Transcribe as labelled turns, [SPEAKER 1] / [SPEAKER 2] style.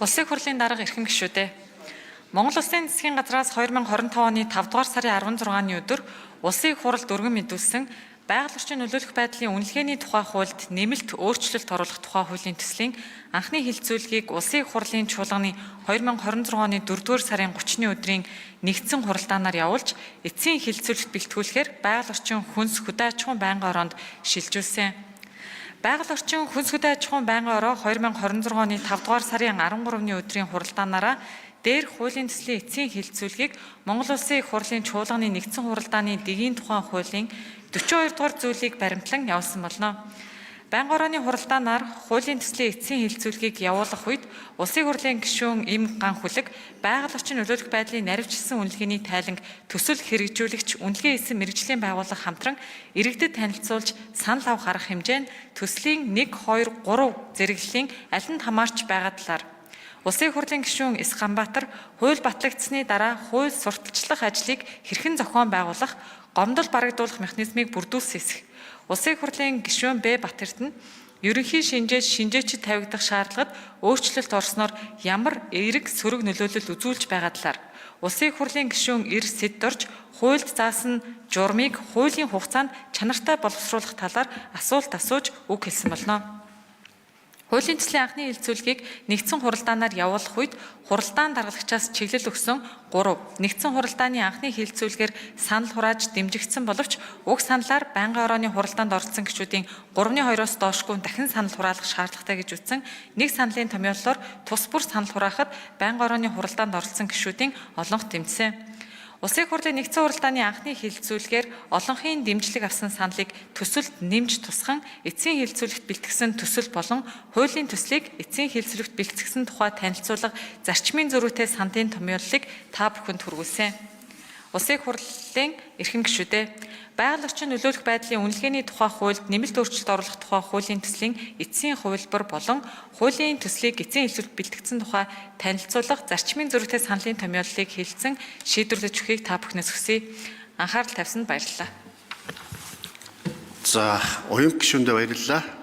[SPEAKER 1] Улсын хурлын дарга эрхэм гишүүдээ. Монгол Улсын засгийн газраас 2025 оны 5 дугаар сарын 16-ны өдөр Улсын их хурлд өргөн мэдүүлсэн байгаль орчин нөлөөлөх байдлын үнэлгээний тухай хуульд нэмэлт өөрчлөлт оруулах тухай хуулийн төслийн анхны хэлэлцүүлгийг Улсын их хурлын чуулганы 2026 оны 4-р сарын 30-ны өдрийн нэгдсэн хуралдаанаар явуулж эцсийн хэлэлцүүлэгт бэлтгүүлэхээр байгаль орчин хүнс хөдөө аж ахуйн байнгын ороонд шилжүүлсэн. Байгаль орчин хүнс хөдөө аж ахуйн байнгын ороо 2026 оны 5 дугаар сарын 13-ны өдрийн хуралдаанаараа дээрх хуулийн төслийн эцсийн хэлэлцүүлгийг Монгол Улсын их хурлын чуулганы нэгдсэн хуралдааны дэгийн тухайн хуулийн 42 дугаар зүйлийг баримтлан явуулсан болно. Байнгын орооны хуралдаанаар хуулийн төслийн эцсийн хэлэлцүүлгийг явуулах үед Улсын хурлын гишүүн Им Ган Хүлэг байгаль орчин нөлөөлөх байдлын наривчилсан үнэлгээний тайланг төсөл хэрэгжүүлэгч үнэлгээ эсэм мэргэжлийн байгууллага хамтран иргэдэд танилцуулж санал авах арга хэмжээ нь төслийн 1, 2, 3 зэрэглэлийн аль нь хамаарч байгаа талаар Улсын хурлын гишүүн Эс Ганбаатар хууль батлагдсны дараа хууль сурталчлах ажлыг хэрхэн зохион байгуулах, гомдол барагдуулах механизмыг бүрдүүлсэн хэсэг. Улсын хурлын гишүүн Б Батэрд нь ерөнхий шинжээчид тавигдах шаардлагад өөрчлөлт орсноор ямар эерэг сөрөг нөлөөлөл үзүүлж байгаа талаар Улсын хурлын гишүүн Эр Сэддорж хуульд заасан журмыг хуулийн хугацаанд чанартай боловсруулах талаар асуулт асууж үг хэлсэн болно. Хуулийн төслийн анхны хэлэлцүүлгийг нэгдсэн хуралдаанаар явуулах үед хуралдаан даргалагчаас чиглэл өгсөн 3 нэгдсэн хуралдааны анхны хэлэлцүүлгээр санал хурааж дэмжигдсэн боловч уг саналаар байнгын орооны хуралдаанд оролцсон гишүүдийн 3/2-оос доошгүй дахин санал хураалах шаардлагатай гэж үзсэн нэг саналын томьёоллоор тус бүр санал хураахад байнгын орооны хуралдаанд оролцсон гишүүдийн олонх дэмжсэн. Улсын хурлын нэгдсэн хуралдааны анхны хэлэлцүүлгээр олонхын дэмжлэг авсан саналыг төсөлд нэмж тусган эцсийн хэлэлцүүлэгт бэлтгэсэн төсөл болон хуулийн төслийг эцсийн хэлэлцүүлэгт бэлтгэсэн тухай танилцуулга зарчмын зөрүүтэй сандын томьёоллыг та бүхэнд хүргүүлсэн. Улсын хурлын эрхэм гишүүдээ байгаль орчин нөлөөлөх байдлын үнэлгээний тухай хуульд нэмэлт өөрчлөлт оруулах тухай хуулийн төслийн эцсийн хувилбар болон хуулийн төслийг эцсийн хэлэлцүүлэгт бэлтгэсэн тухай танилцуулга зарчмын зөрүүтэй саналын томьёоллыг хэлэлцэн шийдвэрлэж өгөхийг та бүхнээс хүсье. Анхаарал тавьсанд баярлалаа.
[SPEAKER 2] За, уян гишүүндээ баярлалаа.